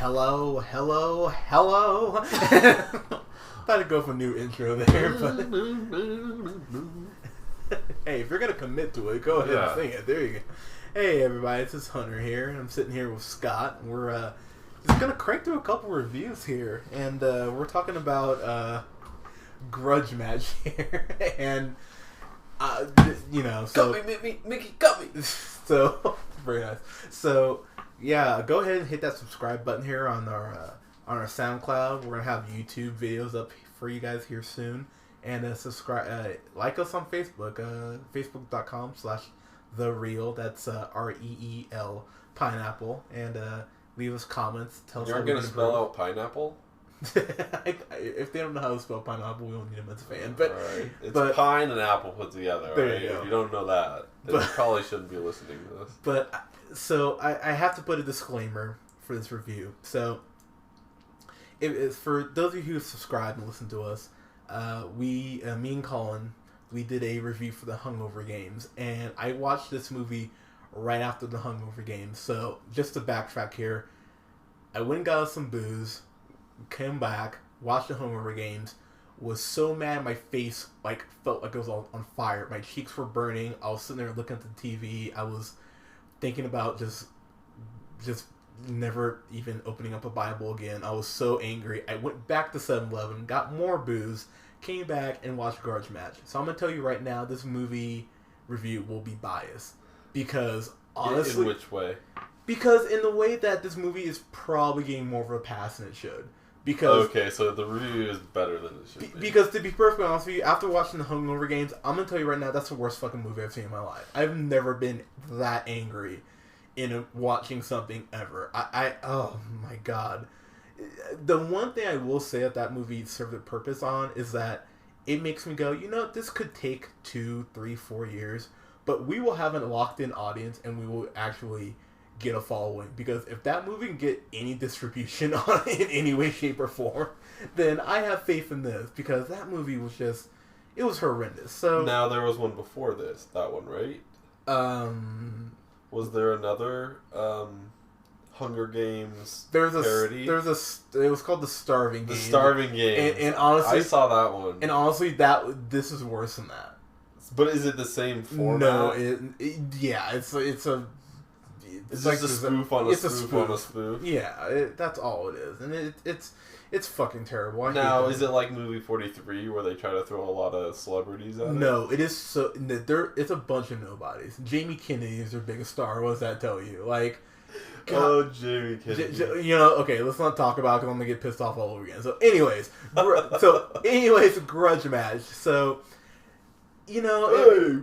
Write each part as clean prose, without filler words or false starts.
Hello. Thought I'd go for a new intro there, but hey, if you're gonna commit to it, go ahead and sing it. There you go. Hey everybody, this is Hunter here, and I'm sitting here with Scott. We're just gonna crank through a couple reviews here, and we're talking about Grudge Match here, and so cut me, Mickey, cut me. So very nice. So yeah, go ahead and hit that subscribe button here on our SoundCloud. We're gonna have YouTube videos up for you guys here soon, and subscribe, like us on Facebook, facebook.com/TheReel. That's REEL pineapple, and leave us comments. Tell us. You're gonna spell out pineapple. If they don't know how to spell pineapple, we don't need them as a fan. But right. It's pine and apple put together. There right? you go. If you don't know that, then you probably shouldn't be listening to this. But so I have to put a disclaimer for this review. So it's for those of you who subscribe and listen to us. Me and Colin, we did a review for the Hungover Games, and I watched this movie right after the Hungover Games. So just to backtrack here, I went and got us some booze. Came back, watched the Hungover Games, was so mad my face felt like it was all on fire. My cheeks were burning. I was sitting there looking at the TV. I was thinking about just never even opening up a Bible again. I was so angry. I went back to 7-Eleven, got more booze, came back and watched Grudge Match. So I'm gonna tell you right now, this movie review will be biased because honestly, in which way? Because in the way that this movie is probably getting more of a pass than it should. Because okay, so the review is better than it should be. Because to be perfectly honest with you, after watching the Hungover Games, I'm gonna tell you right now, that's the worst fucking movie I've seen in my life. I've never been that angry in watching something ever. Oh my god. The one thing I will say that movie served a purpose on is that it makes me go, this could take 2, 3, 4 years, but we will have a locked-in audience and we will actually get a following, because if that movie can get any distribution on it in any way, shape, or form, then I have faith in this, because that movie was just, it was horrendous. So now there was one before this, that one, right? Was there another Hunger Games parody? It was called The Starving Game. The Starving Game. And honestly, I saw that one. And honestly, this is worse than that. But is it the same format? No, it's like a spoof on a spoof on a spoof. Yeah, that's all it is, and it's fucking terrible. Now, is it like movie 43 where they try to throw a lot of celebrities at it? No, it is so. It's a bunch of nobodies. Jamie Kennedy is their biggest star. What does that tell you? Like, God, oh, Jamie Kennedy. Okay, let's not talk about it because I'm gonna get pissed off all over again. So, anyways, Grudge Match. So, hey,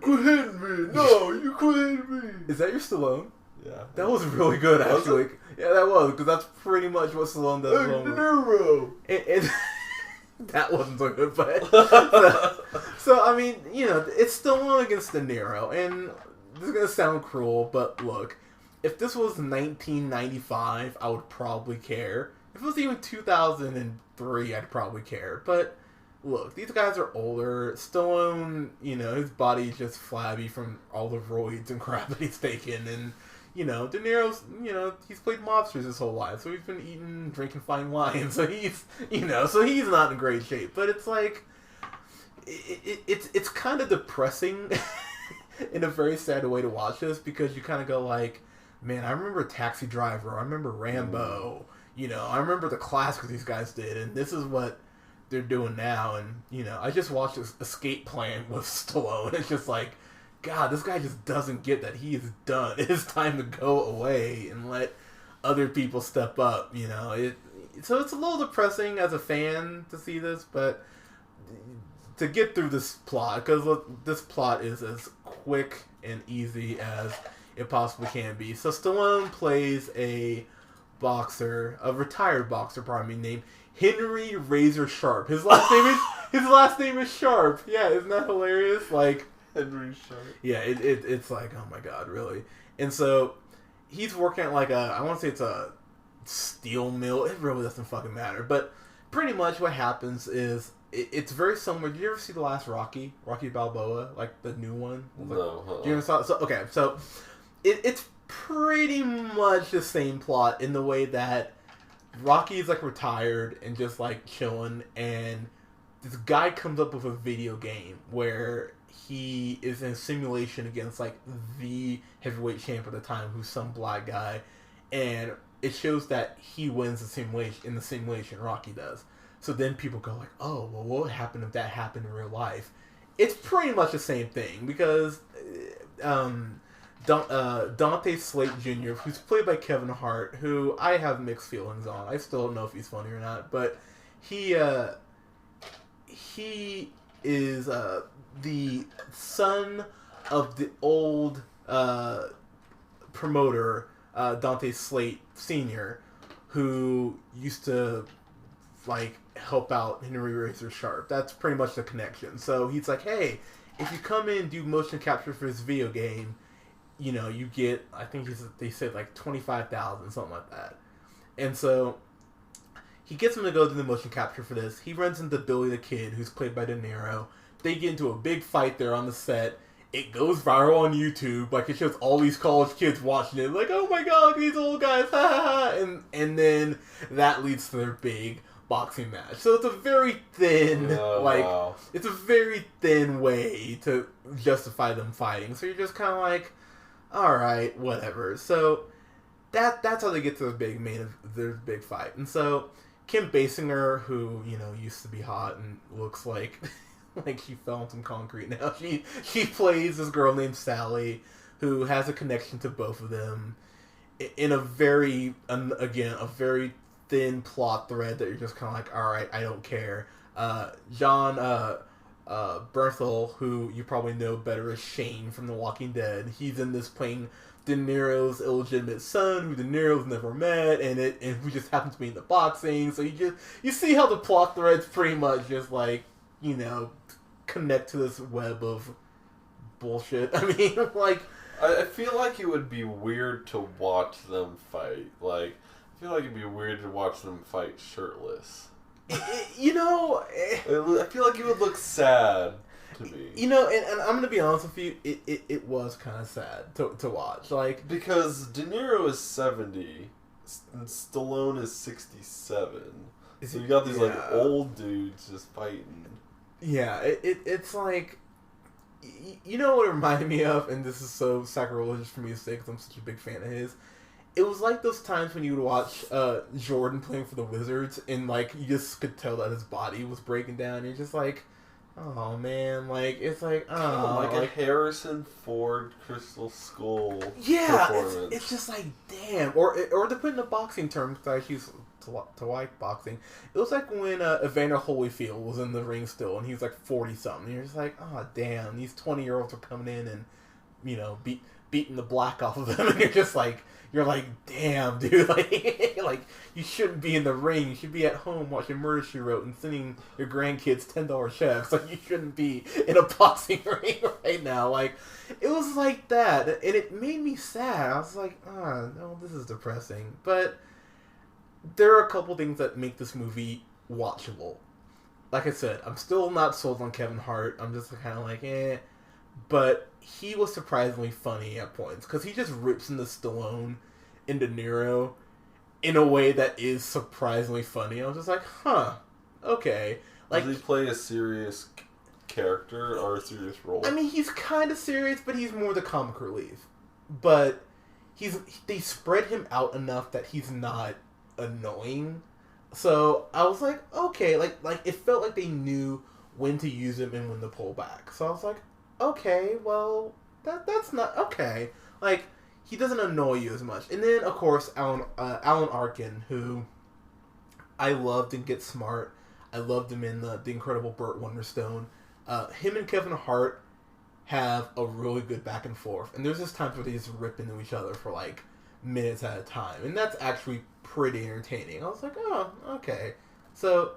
quit hitting me! No, you quit hitting me! Is that your Stallone? Yeah. That was really good, actually. Yeah, that was, because that's pretty much what Stallone does. Hey, Deniro! That wasn't so good, but... so, I mean, it's Stallone against Deniro, and this is going to sound cruel, but look, if this was 1995, I would probably care. If it was even 2003, I'd probably care, but... Look, these guys are older. Stallone, his body's just flabby from all the roids and crap that he's taken, and... De Niro's, he's played mobsters his whole life, so he's been eating, drinking fine wine, so he's, so he's not in great shape. But it's like, it's kind of depressing in a very sad way to watch this, because you kind of go like, man, I remember Taxi Driver, I remember Rambo, I remember the classics these guys did, and this is what they're doing now, and, I just watched this Escape Plan with Stallone, it's just like, God, this guy just doesn't get that he is done. It's time to go away and let other people step up, So it's a little depressing as a fan to see this, but to get through this plot, because this plot is as quick and easy as it possibly can be. So Stallone plays a retired boxer, named Henry Razor Sharp. His last name is Sharp. Yeah, isn't that hilarious? Like, Henry Sharp. Yeah, it's like, oh my god, really? And so, he's working at I want to say it's a steel mill. It really doesn't fucking matter. But pretty much what happens is, it's very similar. Did you ever see the last Rocky? Rocky Balboa? Like, the new one? No. Did you ever saw it? So, okay, so, it's pretty much the same plot in the way that Rocky's like retired and just like chilling, and this guy comes up with a video game where he is in a simulation against like the heavyweight champ at the time, who's some black guy, and it shows that he wins the simulation. Rocky does. So then people go like, oh, well, what would happen if that happened in real life? It's pretty much the same thing, because Dante Slate Jr., who's played by Kevin Hart, who I have mixed feelings on. I still don't know if he's funny or not, but he is the son of the old promoter, Dante Slate Sr., who used to like help out Henry Razor Sharp. That's pretty much the connection. So he's like, hey, if you come in and do motion capture for this video game, you know, you get, I think they said like $25,000, something like that. And so he gets him to go do the motion capture for this. He runs into Billy the Kid, who's played by Deniro. They get into a big fight there on the set. It goes viral on YouTube. Like, it shows all these college kids watching it. Like, oh my god, these old guys, ha ha ha. And then that leads to their big boxing match. So it's a very thin, it's a very thin way to justify them fighting. So you're just kind of like, alright, whatever. So that's how they get to the big their big fight. And so Kim Basinger, who, you know, used to be hot and looks like like she fell on some concrete now. She plays this girl named Sally, who has a connection to both of them in a very, again, a very thin plot thread that you're just kind of like, alright, I don't care. John Bernthal, who you probably know better as Shane from The Walking Dead, he's in this playing De Niro's illegitimate son, who De Niro's never met, and who just happens to be into boxing. So you see how the plot threads pretty much just like, you know, connect to this web of bullshit. I mean, like, I feel like it would be weird to watch them fight. Like, I feel like it'd be weird to watch them fight shirtless. You know, I feel like it would look sad to me. You know, and I'm gonna be honest with you, it was kind of sad to watch, like, because De Niro is 70 and Stallone is 67. So you got these like old dudes just fighting. Yeah, it's like, you know what it reminded me of, and this is so sacrilegious for me to say because I'm such a big fan of his. It was like those times when you would watch Jordan playing for the Wizards, and like you just could tell that his body was breaking down. You're just like, oh man, like it's like, oh, like a Harrison Ford Crystal Skull. Yeah, it's just like, damn. Or to put in a boxing term, because I used to like boxing. It was like when Evander Holyfield was in the ring still, and he was like 40 something. You're just like, oh damn, these 20-year-olds are coming in and, you know, beating the black off of them, and you're like, damn, dude, like you shouldn't be in the ring. You should be at home watching Murder, She Wrote and sending your grandkids $10 checks. Like, you shouldn't be in a boxing ring right now. Like, it was like that, and it made me sad. I was like, oh, no, this is depressing. But there are a couple things that make this movie watchable. Like I said, I'm still not sold on Kevin Hart. I'm just kind of like, eh. But he was surprisingly funny at points, because he just rips into Stallone and De Niro in a way that is surprisingly funny. I was just like, huh, okay. Like, does he play a serious character or a serious role? I mean, he's kind of serious, but he's more the comic relief. But they spread him out enough that he's not annoying. So I was like, okay, like it felt like they knew when to use him and when to pull back. So I was like, okay, well, that's not okay. Like, he doesn't annoy you as much. And then, of course, Alan Arkin, who I loved in Get Smart. I loved him in the Incredible Burt Wonderstone. Him and Kevin Hart have a really good back and forth. And there's just times where they just rip into each other for, like, minutes at a time. And that's actually pretty entertaining. I was like, oh, okay. So,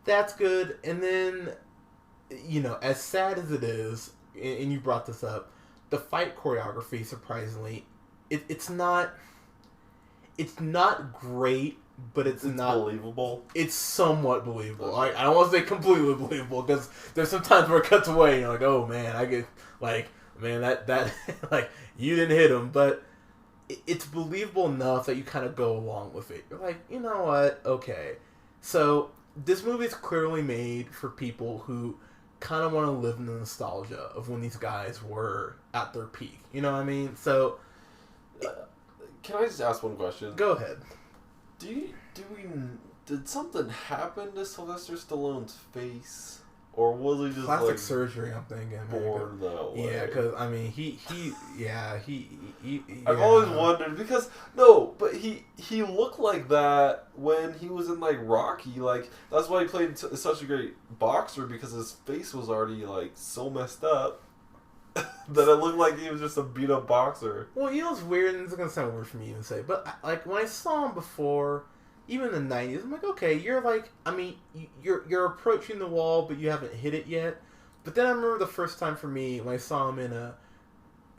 that's good. And then, you know, as sad as it is, and you brought this up, the fight choreography, surprisingly, it's not great, but it's not believable. It's somewhat believable. Like, I don't want to say completely believable, because there's some times where it cuts away and you're like, oh man, I get, like, man, that like, you didn't hit him. But it's believable enough that you kind of go along with it. You're like, you know what? Okay. So, this movie is clearly made for people who kind of want to live in the nostalgia of when these guys were at their peak. You know what I mean? So... Can I just ask one question? Go ahead. Did something happen to Sylvester Stallone's face? Or was he just plastic surgery? I'm thinking. Born that way? Yeah, because I mean, he I've always wondered because but he looked like that when he was in like Rocky. Like that's why he played such a great boxer because his face was already like so messed up that it looked like he was just a beat up boxer. Well, you know what's weird, and it's gonna sound weird for me to say, but like when I saw him before. Even in the 90s, I'm like, okay, you're like, I mean, you're approaching the wall, but you haven't hit it yet. But then I remember the first time for me, when I saw him in a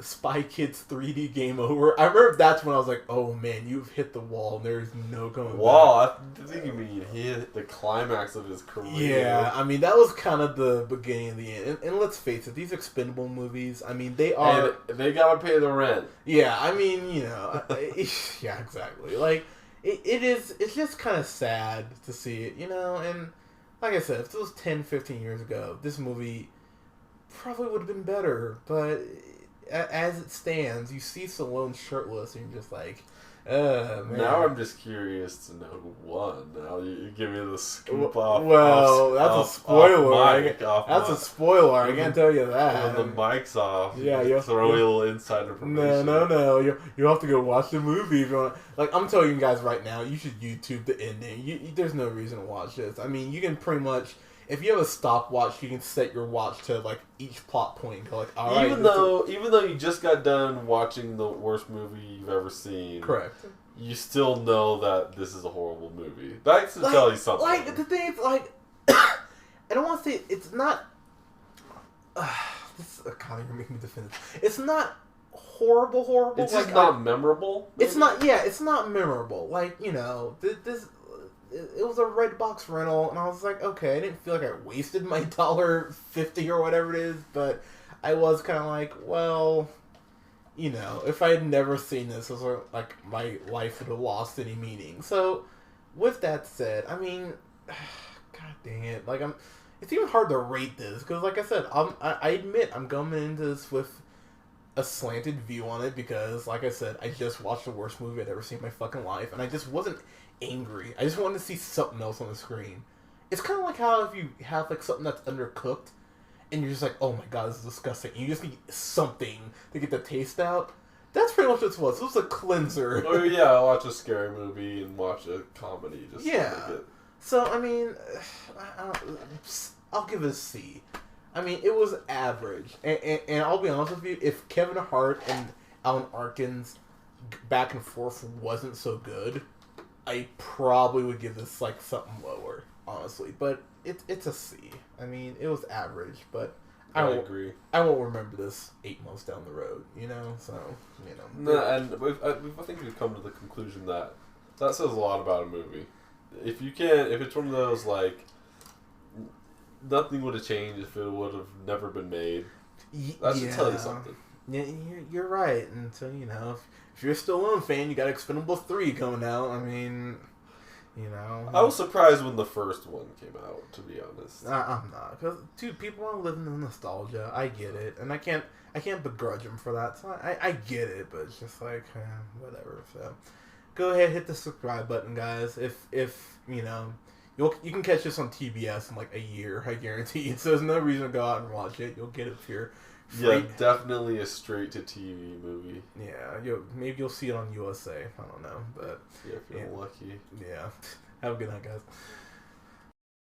Spy Kids 3D Game Over, I remember that's when I was like, oh man, you've hit the wall, and there's no coming back. Wow, I think you mean he hit the climax of his career. Yeah, I mean, that was kind of the beginning of the end. And let's face it, these expendable movies, I mean, they are... And they gotta pay the rent. Yeah, I mean, you know, yeah, exactly. Like... It's just kind of sad to see it, you know, and like I said, if it was 10, 15 years ago, this movie probably would have been better, but as it stands, you see Stallone shirtless, and you're just like, man. Now I'm just curious to know who won. Now you give me the scoop off. Well, that's a spoiler. That's a spoiler. I can't tell you When that. the mic's off, yeah, you throw me a little inside information. No. You have to go watch the movie if you want. Like I'm telling you guys right now, you should YouTube the ending. There's no reason to watch this. I mean, you can pretty much. If you have a stopwatch, you can set your watch to like each plot point and go like, all right. Even though you just got done watching the worst movie you've ever seen, correct. You still know that this is a horrible movie. That's to tell you something. Like the thing is, like, I don't want to say it's not. This is kind of making me defend it. It's not horrible. It's just not memorable. Maybe? It's not. Yeah, it's not memorable. Like you know, this. It was a red box rental, and I was like, okay, I didn't feel like I wasted my $1.50 or whatever it is, but I was kind of like, well, you know, if I had never seen this, it was like my life would have lost any meaning. So, with that said, I mean, god dang it, like it's even hard to rate this because, like I said, I admit I'm coming into this with a slanted view on it because, like I said, I just watched the worst movie I'd ever seen in my fucking life, and I just wasn't angry. I just wanted to see something else on the screen. It's kind of like how if you have like something that's undercooked and you're just like, oh my god, this is disgusting. And you just need something to get the taste out. That's pretty much what it was. It was a cleanser. Oh yeah, I watch a scary movie and watch a comedy. Just yeah. So I mean, I'll give it a C. I mean, it was average, and I'll be honest with you. If Kevin Hart and Alan Arkin's back and forth wasn't so good, I probably would give this like something lower, honestly. But it's a C. I mean, it was average, but I agree. I won't remember this 8 months down the road, you know. So you know. No, and I think we've come to the conclusion that says a lot about a movie. If it's one of those like nothing would have changed if it would have never been made. That should tell you something. Yeah, you're right. And so you know. If you're a Stallone fan, you got Expendables 3 coming out. I mean, you know. I was surprised when the first one came out, to be honest. I'm not. Because, dude, people want to live in the nostalgia. I get it. And I can't begrudge them for that. So I get it, but it's just like, whatever. So, go ahead, hit the subscribe button, guys. If you know, you can catch this on TBS in like a year, I guarantee you. So there's no reason to go out and watch it. You'll get it if you're... Yeah, definitely a straight-to-TV movie. Yeah, maybe you'll see it on USA. I don't know, but... Yeah, if you're lucky. Yeah. Have a good night, guys.